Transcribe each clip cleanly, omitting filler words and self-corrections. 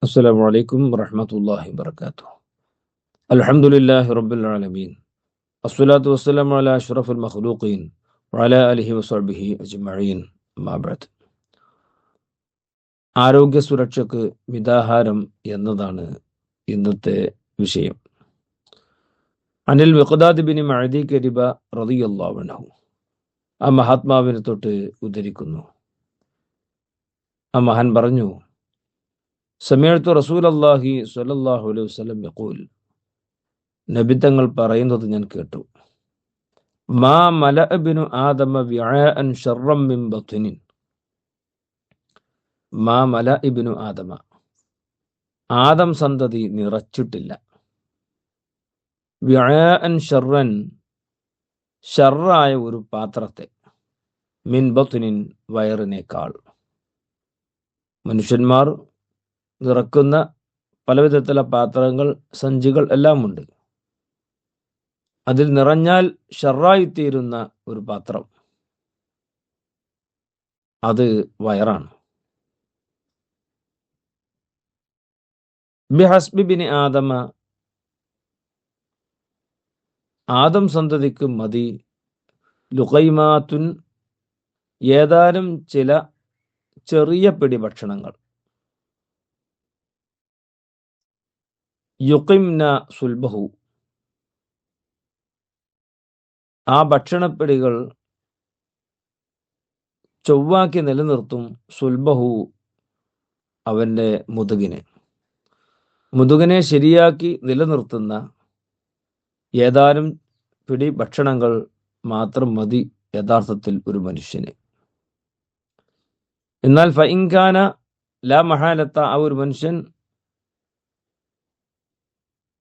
السلام عليكم ورحمة الله وبركاته. الحمد لله رب العالمين. الصلاة والسلام على أشرف المخلوقين وعلى آله وصحبه أجمعين. أما بعد. ആരോഗ്യ സുരക്ഷയ്ക്ക് മിതാഹാരം എന്നതാണ് ഇന്നത്തെ വിഷയം. അനിൽ മിഖ്ദാദ് ബിൻ മഅദി കരിബ റളിയല്ലാഹു അൻഹു, ആ മഹാത്മാവിനെ തൊട്ട് ഉദ്ധരിക്കുന്നു. ആ മഹാൻ പറഞ്ഞു, സമയത്തു റസൂലല്ലാഹി സ്വല്ലല്ലാഹു അലൈഹി വസല്ലം യഖൂൽ, നബി തങ്ങൾ പറയുന്നത് ഞാൻ കേട്ടു. മാ മലഅ ബിനു ആദമ വിആഅൻ ശർറൻ മിൻ ബത്നിൻ. മാ മലഅ ഇബ്നു ആദമ, ആദം സന്തതി നിറച്ചിട്ടില്ല. വിആഅൻ ശർറൻ, ഷർറായ ഒരു പാത്രത്തെ, മിൻ ബത്നിൻ, വയറിനേക്കാൾ. മനുഷ്യന്മാർ നിറക്കുന്ന പലവിധത്തിലുള്ള പാത്രങ്ങൾ, സഞ്ചികൾ എല്ലാം ഉണ്ട്. അതിൽ നിറഞ്ഞാൽ ഷർറായിത്തീരുന്ന ഒരു പാത്രം, അത് വയറാണ്. ബിഹസ്ബി ബിനി ആദമ, ആദം സന്തതിക്ക് മതി, ലുഖൈമാത്തുൻ, ഏതാനും ചില ചെറിയ പിടി ഭക്ഷണങ്ങൾ, യുഖിംന സുൽബഹു, ആ ഭക്ഷണപ്പിടികൾ ചൊവ്വാക്കി നിലനിർത്തും, സുൽബഹു, അവന്റെ മുതുകിനെ ശരിയാക്കി നിലനിർത്തുന്ന ഏതാനും പിടി ഭക്ഷണങ്ങൾ മാത്രം മതി യഥാർത്ഥത്തിൽ ഒരു മനുഷ്യന്. എന്നാൽ ഫഇൻകാന ലാ മഹാലത്ത, ആ ഒരു മനുഷ്യൻ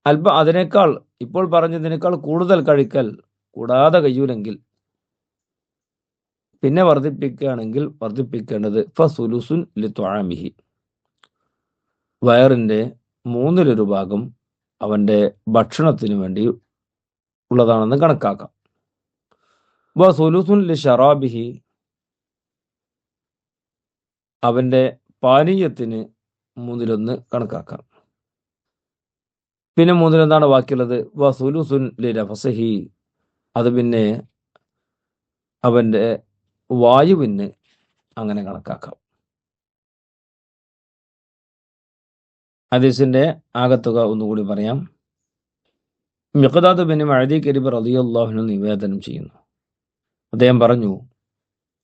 അല്പം അതിനേക്കാൾ, ഇപ്പോൾ പറഞ്ഞതിനേക്കാൾ കൂടുതൽ കഴിക്കൽ കൂടാതെ കഴിയൂലെങ്കിൽ, പിന്നെ വർദ്ധിപ്പിക്കുകയാണെങ്കിൽ വർദ്ധിപ്പിക്കേണ്ടത് ഫസുലുസുൻ ലിത്വാമിഹി, വയറിന്റെ 1/3 ഭാഗം അവന്റെ ഭക്ഷണത്തിന് വേണ്ടി ഉള്ളതാണെന്ന് കണക്കാക്കാം. വസുലുസുൻ ലിശറാബിഹി, അവന്റെ പാനീയത്തിന് 1/3 കണക്കാക്കാം. പിന്നെ 1/3 ബാക്കിയുള്ളത്. വസുലുസുൻ ലിനഫസിഹി, അത് പിന്നെ അവന്റെ വായുവിന് അങ്ങനെ കണക്കാക്കാം. ഹദീസിന്റെ ആകത്തുക ഒന്നുകൂടി പറയാം. മിഖ്ദാദ് ബിൻ മഅദി കരിബ റളിയല്ലാഹു അൻഹു നിവേദനം ചെയ്യുന്നു. അദ്ദേഹം പറഞ്ഞു,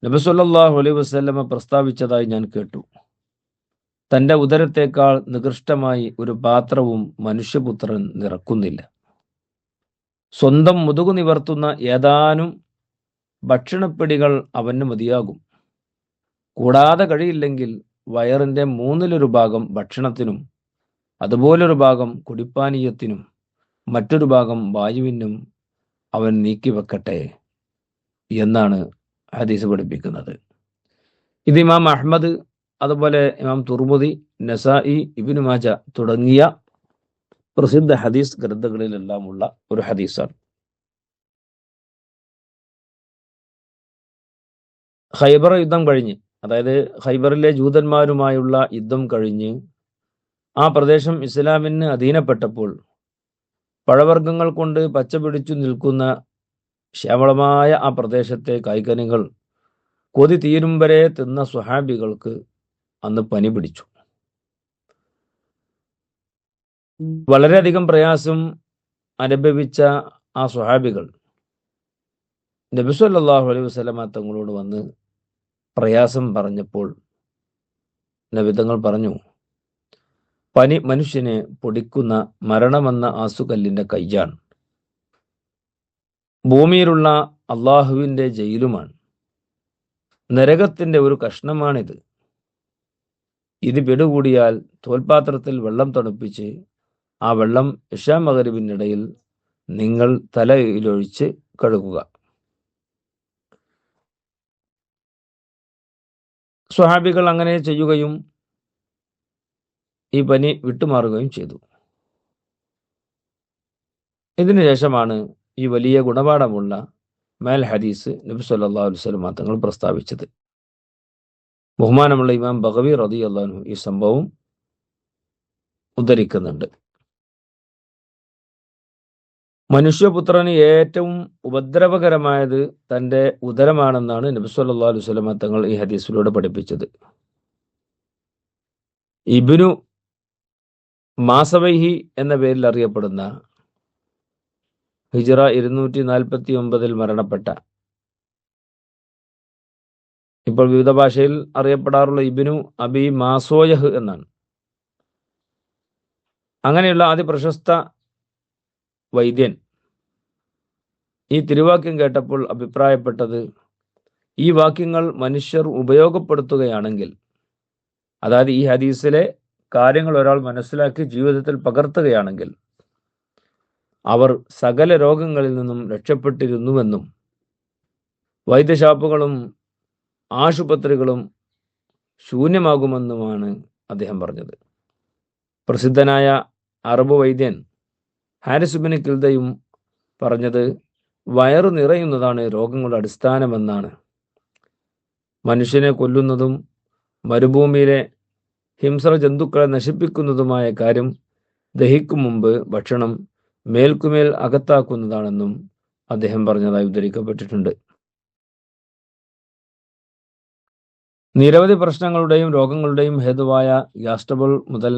നബി സല്ലല്ലാഹു അലൈഹി വസല്ലമ പ്രസ്താവിച്ചതായി ഞാൻ കേട്ടു, തന്റെ ഉദരത്തേക്കാൾ നികൃഷ്ടമായി ഒരു പാത്രവും മനുഷ്യപുത്രൻ നിറക്കുന്നില്ല. സ്വന്തം മുതുകു നിവർത്തുന്ന ഏതാനും ഭക്ഷണപ്പിടികൾ അവന് മതിയാകും. കൂടാതെ കഴിയില്ലെങ്കിൽ വയറിന്റെ 1/3 ഭാഗം ഭക്ഷണത്തിനും, അതുപോലൊരു ഭാഗം കുടിപ്പാനീയത്തിനും, മറ്റൊരു ഭാഗം വായുവിനും അവൻ നീക്കിവെക്കട്ടെ എന്നാണ് ഹദീസ് പഠിപ്പിക്കുന്നത്. ഇത് ഇമാം അഹ്മദ്, അതുപോലെ ഇമാം തുർമുദി, നസായി, ഇബ്നു മാജ തുടങ്ങിയ പ്രസിദ്ധ ഹദീസ് ഗ്രന്ഥങ്ങളിലെല്ലാമുള്ള ഒരു ഹദീസാണ്. ഖൈബർ യുദ്ധം കഴിഞ്ഞ്, അതായത് ഖൈബറിലെ ജൂതന്മാരുമായുള്ള യുദ്ധം കഴിഞ്ഞ് ആ പ്രദേശം ഇസ്ലാമിന് അധീനപ്പെട്ടപ്പോൾ പഴവർഗ്ഗങ്ങൾ കൊണ്ട് പച്ചപിടിച്ചു നിൽക്കുന്ന ശ്യാമളമായ ആ പ്രദേശത്തെ കായ്കനികൾ കൊതി തീരും വരെ തിന്ന സ്വഹാബികൾക്ക് അന്ന് പനി പിടിച്ചു. വളരെയധികം പ്രയാസം അനുഭവിച്ച ആ സ്വഹാബികൾ നബി സല്ലല്ലാഹു അലൈഹി വസല്ലമ തങ്ങളോട് വന്ന് പ്രയാസം പറഞ്ഞപ്പോൾ നബി തങ്ങൾ പറഞ്ഞു, പനി മനുഷ്യനെ പൊടിക്കുന്ന മരണമെന്ന ആസുകല്ലിന്റെ കയ്യാണ്, ഭൂമിയിലുള്ള അള്ളാഹുവിന്റെ ജയിലുമാണ്, നരകത്തിന്റെ ഒരു കഷ്ണമാണിത്. ഇത് പിടികൂടിയാൽ തോൽപാത്രത്തിൽ വെള്ളം തണുപ്പിച്ച് ആ വെള്ളം ഇശാ മഗ്‌രിബിനിടയിൽ നിങ്ങൾ തലയിലൊഴിച്ച് കഴുകുക. സ്വഹാബികൾ അങ്ങനെ ചെയ്യുകയും ഈ പനി വിട്ടുമാറുകയും ചെയ്തു. ഇതിനു ശേഷമാണ് ഈ വലിയ ഗുണപാഠമുള്ള മേൽ ഹദീസ് നബി സല്ലല്ലാഹു അലൈഹി വസല്ലം തങ്ങൾ പ്രസ്താവിച്ചത്. ബഹുമാനമുള്ള ഇമാം ബഗവി റളിയല്ലാഹു അൻഹു ഈ സംഭവം ഉദ്ധരിക്കുന്നുണ്ട്. മനുഷ്യപുത്രന് ഏറ്റവും ഉപദ്രവകരമായത് തൻ്റെ ഉദരമാണെന്നാണ് നബി സല്ലല്ലാഹു അലൈഹി വസല്ലം തങ്ങൾ ഈ ഹദീസിലൂടെ പഠിപ്പിച്ചത്. ഇബ്നു മാസവൈഹി എന്ന പേരിൽ അറിയപ്പെടുന്ന ഹിജ്റ 249 മരണപ്പെട്ട, ഇപ്പോൾ വിവിധ ഭാഷയിൽ അറിയപ്പെടാറുള്ള ഇബ്നു അബി മാസോയഹ് എന്നാണ്. അങ്ങനെയുള്ള അതിപ്രശസ്ത വൈദ്യൻ ഈ തിരുവാക്യം കേട്ടപ്പോൾ അഭിപ്രായപ്പെട്ടത്, ഈ വാക്യങ്ങൾ മനുഷ്യർ ഉപയോഗപ്പെടുത്തുകയാണെങ്കിൽ, അതായത് ഈ ഹദീസിലെ കാര്യങ്ങൾ ഒരാൾ മനസ്സിലാക്കി ജീവിതത്തിൽ പകർത്തുകയാണെങ്കിൽ അവർ സകല രോഗങ്ങളിൽ നിന്നും രക്ഷപ്പെട്ടിരുന്നുവെന്നും വൈദ്യശാപ്പുകളും ആശുപത്രികളും ശൂന്യമാകുമെന്നുമാണ് അദ്ദേഹം പറഞ്ഞത്. പ്രസിദ്ധനായ അറബ് വൈദ്യൻ ഹാരിസ് ഇബ്നു കിൽദയും പറഞ്ഞത്, വയറു നിറയുന്നതാണ് രോഗങ്ങളുടെ അടിസ്ഥാനമെന്നാണ്. മനുഷ്യനെ കൊല്ലുന്നതും മരുഭൂമിയിലെ ഹിംസ്ര ജന്തുക്കളെ നശിപ്പിക്കുന്നതുമായ കാര്യം ദഹിക്കും മുമ്പ് ഭക്ഷണം മേൽക്കുമേൽ അകത്താക്കുന്നതാണെന്നും അദ്ദേഹം പറഞ്ഞതായി ഉദ്ധരിക്കപ്പെട്ടിട്ടുണ്ട്. നിരവധി പ്രശ്നങ്ങളുടെയും രോഗങ്ങളുടെയും ഹേതുവായ ഗ്യാസ് ട്രബിൾ മുതൽ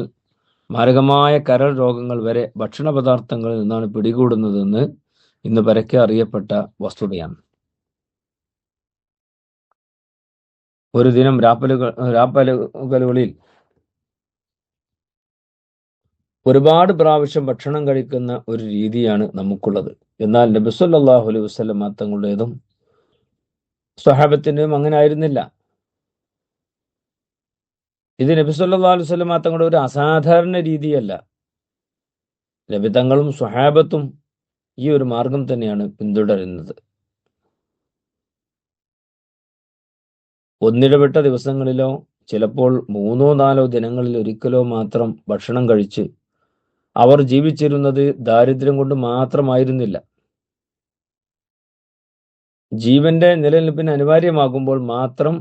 മാരകമായ കരൾ രോഗങ്ങൾ വരെ ഭക്ഷണ പദാർത്ഥങ്ങളിൽ നിന്നാണ് പിടികൂടുന്നതെന്ന് ഇന്ന് പരക്കെ അറിയപ്പെട്ട വസ്തുതയാണ്. ഒരു ദിനം രാപ്പകലുകളിൽ ഒരുപാട് പ്രാവശ്യം ഭക്ഷണം കഴിക്കുന്ന ഒരു രീതിയാണ് നമുക്കുള്ളത്. എന്നാൽ നബി സല്ലല്ലാഹു അലൈഹി വസല്ലം തങ്ങളുടേതും സ്വഹാബത്തിൻ്റെയും അങ്ങനെ ആയിരുന്നില്ല. ഇത് നബി സല്ലല്ലാഹു അലൈഹി വസല്ലം തങ്ങളുടെ ഒരു അസാധാരണ രീതിയല്ല. നബി തങ്ങളും സ്വഹാബത്തും ഈ ഒരു മാർഗം തന്നെയാണ് പിന്തുടരുന്നത്. ഒന്നിടവിട്ട ദിവസങ്ങളിലോ ചിലപ്പോൾ 3-4 ദിനങ്ങളിൽ ഒരിക്കലോ മാത്രം ഭക്ഷണം കഴിച്ച് അവർ ജീവിച്ചിരുന്നത് ദാരിദ്ര്യം കൊണ്ട് മാത്രമായിരുന്നില്ല. ജീവന്റെ നിലനിൽപ്പിന് അനിവാര്യമാകുമ്പോൾ മാത്രം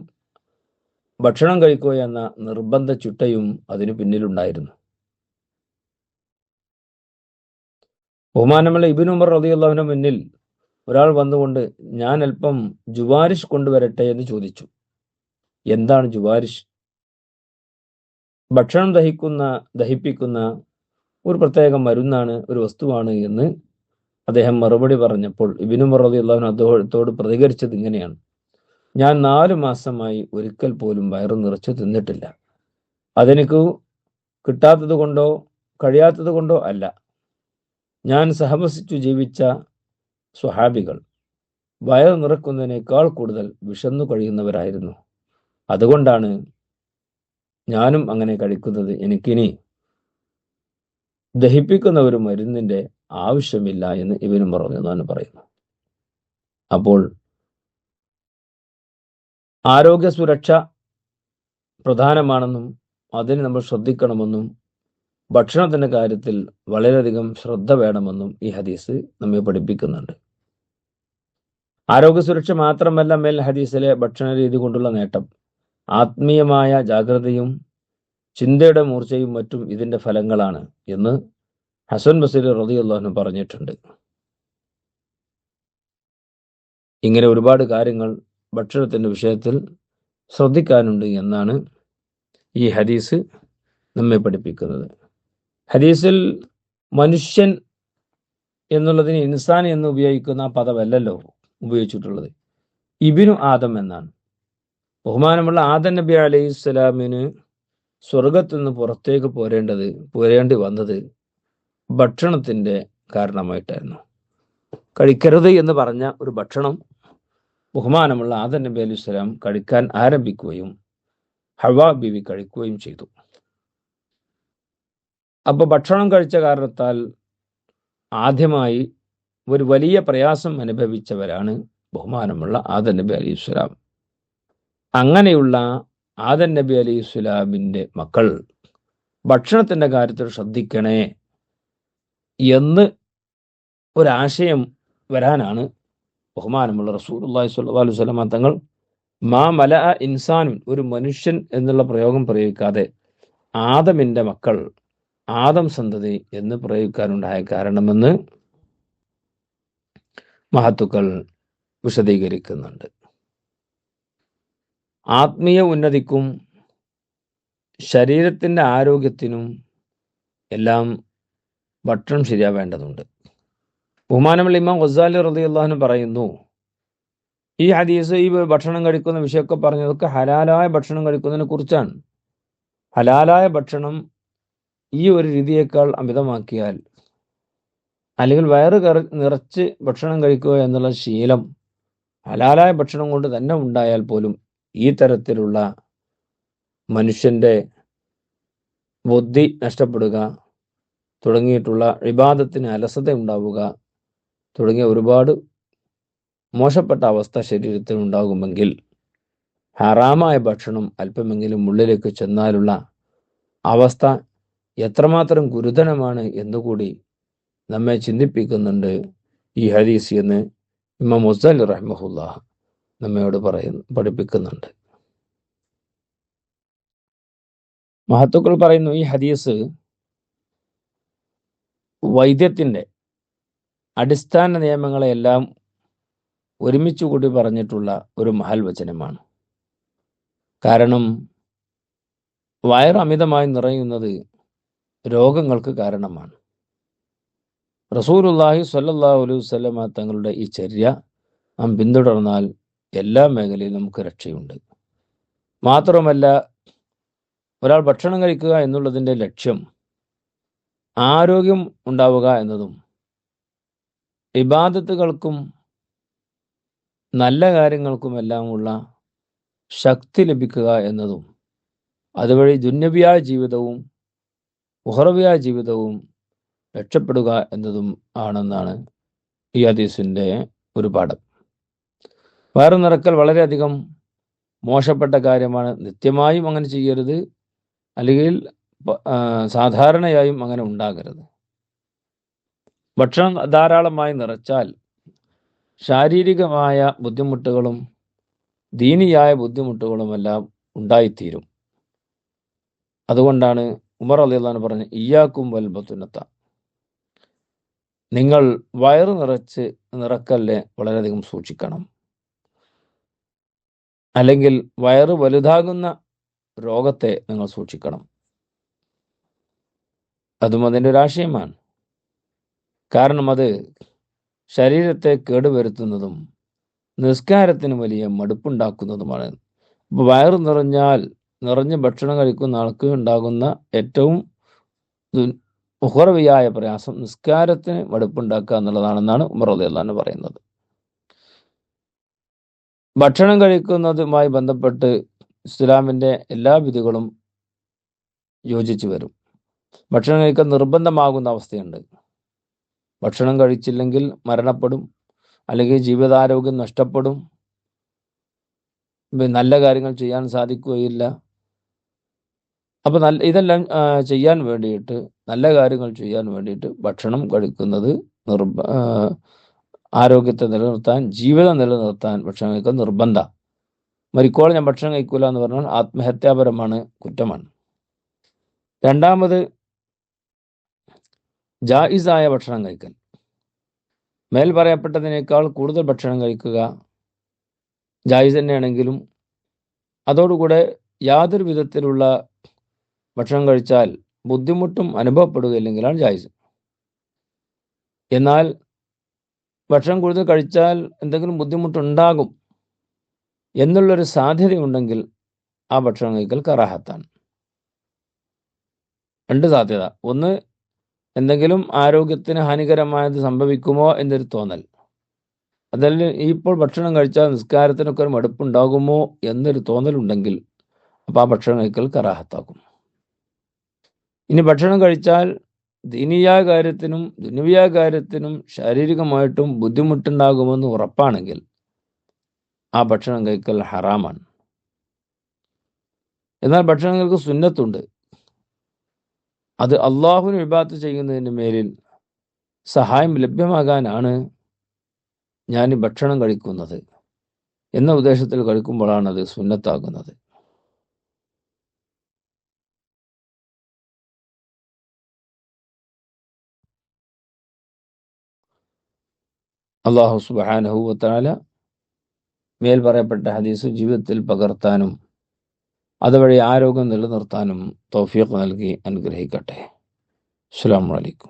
ഭക്ഷണം കഴിക്കുക എന്ന നിർബന്ധ ചുട്ടയും അതിനു പിന്നിലുണ്ടായിരുന്നു. ബഹുമാനമുള്ള ഇബ്നു ഉമർ റളിയല്ലാഹു അൻഹു മുന്നിൽ ഒരാൾ വന്നുകൊണ്ട്, ഞാൻ അല്പം ജുവാരിഷ് കൊണ്ടുവരട്ടെ എന്ന് ചോദിച്ചു. എന്താണ് ജുവാരിഷ്? ഭക്ഷണം ദഹിപ്പിക്കുന്ന ഒരു പ്രത്യേക മരുന്നാണ്, ഒരു വസ്തുവാണ് എന്ന് അദ്ദേഹം മറുപടി പറഞ്ഞപ്പോൾ ഇബ്നു ഉമർ റളിയല്ലാഹു അൻഹു അദ്ദേഹത്തോട് പ്രതികരിച്ചത് ഇങ്ങനെയാണ്, ഞാൻ 4 മാസമായി ഒരിക്കൽ പോലും വയറു നിറച്ച് തിന്നിട്ടില്ല. അതെനിക്ക് കിട്ടാത്തത് കൊണ്ടോ കഴിയാത്തത് കൊണ്ടോ അല്ല. ഞാൻ സഹവസിച്ചു ജീവിച്ച സ്വഹാബികൾ വയറു നിറക്കുന്നതിനേക്കാൾ കൂടുതൽ വിശന്നു കഴിയുന്നവരായിരുന്നു. അതുകൊണ്ടാണ് ഞാനും അങ്ങനെ കഴിക്കുന്നത്. എനിക്കിനി ദഹിപ്പിക്കുന്ന ഒരു മരുന്നിന്റെ ആവശ്യമില്ല എന്ന് ഇബ്നു ഉമർ റളിയല്ലാഹു അൻഹു പറയുന്നു. അപ്പോൾ ആരോഗ്യ സുരക്ഷ പ്രധാനമാണെന്നും അതിന് നമ്മൾ ശ്രദ്ധിക്കണമെന്നും ഭക്ഷണത്തിന്റെ കാര്യത്തിൽ വളരെയധികം ശ്രദ്ധ വേണമെന്നും ഈ ഹദീസ് നമ്മെ പഠിപ്പിക്കുന്നുണ്ട്. ആരോഗ്യ സുരക്ഷ മാത്രമല്ല മേൽ ഹദീസിലെ ഭക്ഷണ രീതി കൊണ്ടുള്ള നേട്ടം, ആത്മീയമായ ജാഗ്രതയും ചിന്തയുടെ മൂർച്ചയും മറ്റും ഇതിന്റെ ഫലങ്ങളാണ് എന്ന് ഹസൻ ബസരി റളിയല്ലാഹു അൻഹു പറഞ്ഞിട്ടുണ്ട്. ഇങ്ങനെ ഒരുപാട് കാര്യങ്ങൾ ഭക്ഷണത്തിന്റെ വിഷയത്തിൽ ശ്രദ്ധിക്കാനുണ്ട് എന്നാണ് ഈ ഹദീസ് നമ്മെ പഠിപ്പിക്കുന്നത്. ഹദീസിൽ മനുഷ്യൻ എന്നുള്ളതിന് ഇൻസാൻ എന്ന് ഉപയോഗിക്കുന്ന ആ പദമല്ലല്ലോ ഉപയോഗിച്ചിട്ടുള്ളത്, ഇബ്നു ആദം എന്നാണ്. ബഹുമാനമുള്ള ആദം നബി അലൈഹിസ്സലാമിന് സ്വർഗത്തിൽ നിന്ന് പുറത്തേക്ക് പോരേണ്ടി വന്നത് ഭക്ഷണത്തിന്റെ കാരണമായിട്ടായിരുന്നു. കഴിക്കരുത് എന്ന് പറഞ്ഞ ഒരു ഭക്ഷണം ബഹുമാനമുള്ള ആദം നബി അലൈഹി സ്വലാം കഴിക്കാൻ ആരംഭിക്കുകയും ഹവ്വ ബീവി കഴിക്കുകയും ചെയ്തു. അപ്പൊ ഭക്ഷണം കഴിച്ച കാരണത്താൽ ആദ്യമായി ഒരു വലിയ പ്രയാസം അനുഭവിച്ചവരാണ് ബഹുമാനമുള്ള ആദം നബി അലൈഹി സ്വലാം. അങ്ങനെയുള്ള ആദം നബി അലൈഹി സ്വലാമിന്റെ മക്കൾ ഭക്ഷണത്തിന്റെ കാര്യത്തിൽ ശ്രദ്ധിക്കണേ എന്ന് ഒരാശയം വരാനാണ് ബഹുമാനമുള്ള റസൂലുള്ളാഹി സ്വല്ലല്ലാഹു അലൈഹി വസല്ലം തങ്ങൾ മാ മലഅ ഇൻസാനുൻ, ഒരു മനുഷ്യൻ എന്നുള്ള പ്രയോഗം പ്രയോഗിക്കാതെ ആദമിന്റെ മക്കൾ ആദം സന്തതി എന്ന് പ്രയോഗിക്കാനുണ്ടായ കാരണമെന്ന് മഹത്തുക്കൾ വിശദീകരിക്കുന്നുണ്ട്. ആത്മീയ ഉന്നതിക്കും ശരീരത്തിൻ്റെ ആരോഗ്യത്തിനും എല്ലാം ഭക്ഷണം ശരിയാവേണ്ടതുണ്ട്. ബഹുമാനമുള്ള ഇമാം ഗസാലി റളിയല്ലാഹു അൻഹു പറയുന്നു, ഈ ഹദീസ് ഈ ഭക്ഷണം കഴിക്കുന്ന വിഷയമൊക്കെ പറഞ്ഞതൊക്കെ ഹലാലായ ഭക്ഷണം കഴിക്കുന്നതിനെ കുറിച്ചാണ്. ഹലാലായ ഭക്ഷണം ഈ ഒരു രീതിയേക്കാൾ അമിതമാക്കിയാൽ, അല്ലെങ്കിൽ വയറ് നിറച്ച് ഭക്ഷണം കഴിക്കുക എന്നുള്ള ശീലം ഹലാലായ ഭക്ഷണം കൊണ്ട് തന്നെ ഉണ്ടായാൽ പോലും ഈ തരത്തിലുള്ള മനുഷ്യൻ്റെ ബുദ്ധി നഷ്ടപ്പെടുക, തുടങ്ങിയിട്ടുള്ള ഇബാദത്തിന് അലസത ഉണ്ടാവുക തുടങ്ങിയ ഒരുപാട് മോശപ്പെട്ട അവസ്ഥ ശരീരത്തിൽ ഉണ്ടാകുമെങ്കിൽ ഹറാമായ ഭക്ഷണം അല്പമെങ്കിലും ഉള്ളിലേക്ക് ചെന്നാലുള്ള അവസ്ഥ എത്രമാത്രം ഗുരുതരമാണ് എന്നുകൂടി നമ്മെ ചിന്തിപ്പിക്കുന്നുണ്ട് ഈ ഹദീസ് എന്ന് ഇമാം ഗസാലി റഹിമഹുല്ലാഹ് നമ്മയോട് പഠിപ്പിക്കുന്നുണ്ട്. മഹത്തുക്കൾ പറയുന്നു, ഈ ഹദീസ് വൈദ്യത്തിൻ്റെ അടിസ്ഥാന നിയമങ്ങളെയെല്ലാം ഒരുമിച്ച് കൂടി പറഞ്ഞിട്ടുള്ള ഒരു മഹൽ വചനമാണ്. കാരണം വയറ് അമിതമായി നിറയുന്നത് രോഗങ്ങൾക്ക് കാരണമാണ്. റസൂലുള്ളാഹി സ്വല്ലല്ലാഹു അലൈഹി വസല്ലമ തങ്ങളുടെ ഈ ചര്യ നാം പിന്തുടർന്നാൽ എല്ലാ മേഖലയിലും നമുക്ക് രക്ഷയുണ്ട്. മാത്രമല്ല, ഒരാൾ ഭക്ഷണം കഴിക്കുക എന്നുള്ളതിൻ്റെ ലക്ഷ്യം ആരോഗ്യം ഉണ്ടാവുക എന്നതും ഇബാദത്തുകൾക്കും നല്ല കാര്യങ്ങൾക്കുമെല്ലാമുള്ള ശക്തി ലഭിക്കുക എന്നതും അതുവഴി ദുന്യവിയായ ജീവിതവും ഉഹറവിയായ ജീവിതവും രക്ഷപ്പെടുക എന്നതും ആണെന്നാണ് ഈ ഹദീസിൻ്റെ ഒരു പാഠം. വയറ് നിറക്കൽ വളരെയധികം മോശപ്പെട്ട കാര്യമാണ്. നിത്യമായും അങ്ങനെ ചെയ്യരുത്, അല്ലെങ്കിൽ സാധാരണയായും അങ്ങനെ ഉണ്ടാകരുത്. ഭക്ഷണം ധാരാളമായി നിറച്ചാൽ ശാരീരികമായ ബുദ്ധിമുട്ടുകളും ദീനിയായ ബുദ്ധിമുട്ടുകളുമെല്ലാം ഉണ്ടായിത്തീരും. അതുകൊണ്ടാണ് ഉമർ റളിയല്ലാഹു അൻഹു പറഞ്ഞ, ഇയ്യാക്കും വൽ ബത്തുനത്ത, നിങ്ങൾ വയറ് നിറക്കലിനെ വളരെയധികം സൂക്ഷിക്കണം. അല്ലെങ്കിൽ വയറ് വലുതാകുന്ന രോഗത്തെ നിങ്ങൾ സൂക്ഷിക്കണം. അതും അതിൻ്റെ ഒരു ആശയമാണ്. കാരണം അത് ശരീരത്തെ കേടുവരുത്തുന്നതും നിസ്കാരത്തിന് വലിയ മടുപ്പുണ്ടാക്കുന്നതുമാണ്. അപ്പോൾ വയറ് നിറഞ്ഞ് ഭക്ഷണം കഴിക്കുന്ന ആൾക്ക് ഉണ്ടാകുന്ന ഏറ്റവും ഉഹറവിയായ പ്രയാസം നിസ്കാരത്തിന് മടുപ്പുണ്ടാക്കുക എന്നുള്ളതാണെന്നാണ് ഉമർ റളിയല്ലാഹു അൻഹു പറയുന്നത്. ഭക്ഷണം കഴിക്കുന്നതുമായി ബന്ധപ്പെട്ട് ഇസ്ലാമിൻ്റെ എല്ലാ വിധികളും യോജിച്ചു വരും. ഭക്ഷണം കഴിക്കാൻ നിർബന്ധമാകുന്ന അവസ്ഥയുണ്ട്. ഭക്ഷണം കഴിച്ചില്ലെങ്കിൽ മരണപ്പെടും, അല്ലെങ്കിൽ ജീവിതാരോഗ്യം നഷ്ടപ്പെടും, നല്ല കാര്യങ്ങൾ ചെയ്യാൻ സാധിക്കുകയില്ല. അപ്പോൾ ഇതെല്ലാം ചെയ്യാൻ വേണ്ടിയിട്ട്, നല്ല കാര്യങ്ങൾ ചെയ്യാൻ വേണ്ടിയിട്ട് ഭക്ഷണം കഴിക്കുന്നത് ആരോഗ്യത്തെ നിലനിർത്താൻ, ജീവിതം നിലനിർത്താൻ ഭക്ഷണം കഴിക്കാൻ നിർബന്ധ. മരിക്കോളം ഞാൻ ഭക്ഷണം കഴിക്കൂല എന്ന് പറഞ്ഞാൽ ആത്മഹത്യാപരമാണ്, കുറ്റമാണ്. രണ്ടാമത്, ജായിസായ ഭക്ഷണം കഴിക്കൽ. മേൽ പറയപ്പെട്ടതിനേക്കാൾ കൂടുതൽ ഭക്ഷണം കഴിക്കുക ജായിസ് തന്നെയാണെങ്കിലും അതോടുകൂടെ യാതൊരു വിധത്തിലുള്ള ഭക്ഷണം കഴിച്ചാൽ ബുദ്ധിമുട്ടും അനുഭവപ്പെടുകയില്ലെങ്കിലാണ് ജായിസ്. എന്നാൽ ഭക്ഷണം കൂടുതൽ കഴിച്ചാൽ എന്തെങ്കിലും ബുദ്ധിമുട്ടുണ്ടാകും എന്നുള്ളൊരു സാധ്യതയുണ്ടെങ്കിൽ ആ ഭക്ഷണം കഴിക്കൽ കറാഹത്താണ്. രണ്ട് സാധ്യത: ഒന്ന്, എന്തെങ്കിലും ആരോഗ്യത്തിന് ഹാനികരമായത് സംഭവിക്കുമോ എന്നൊരു തോന്നൽ. അതല്ല, ഇപ്പോൾ ഭക്ഷണം കഴിച്ചാൽ നിസ്കാരത്തിനൊക്കെ ഒരു മടുപ്പുണ്ടാകുമോ എന്നൊരു തോന്നലുണ്ടെങ്കിൽ അപ്പോൾ ആ ഭക്ഷണം കഴിക്കൽ കറാഹത്താക്കും. ഇനി ഭക്ഷണം കഴിച്ചാൽ ദീനിയായ കാര്യത്തിനും ദുനിയായ കാര്യത്തിനും ശാരീരികമായിട്ടും ബുദ്ധിമുട്ടുണ്ടാകുമെന്ന് ഉറപ്പാണെങ്കിൽ ആ ഭക്ഷണം കഴിക്കൽ ഹറാമാണ്. എന്നാൽ ഭക്ഷണങ്ങൾക്ക് സുന്നത്തുണ്ട്. അത് അള്ളാഹുവിന് ഇബാദത്ത് ചെയ്യുന്നതിൻ്റെ മേലിൽ സഹായം ലഭ്യമാകാനാണ് ഞാൻ ഭക്ഷണം കഴിക്കുന്നത് എന്ന ഉദ്ദേശത്തിൽ കഴിക്കുമ്പോഴാണ് അത് സുന്നത്താകുന്നത്. അള്ളാഹു സുബ്ഹാനഹു വ തആല മേൽ പറയപ്പെട്ട ഹദീസ് ജീവിതത്തിൽ പകർത്താനും അതുവഴി ആരോഗ്യം നിലനിർത്താനും തൗഫീഖ് നൽകി അനുഗ്രഹിക്കട്ടെ. അസ്സലാമു അലൈക്കും.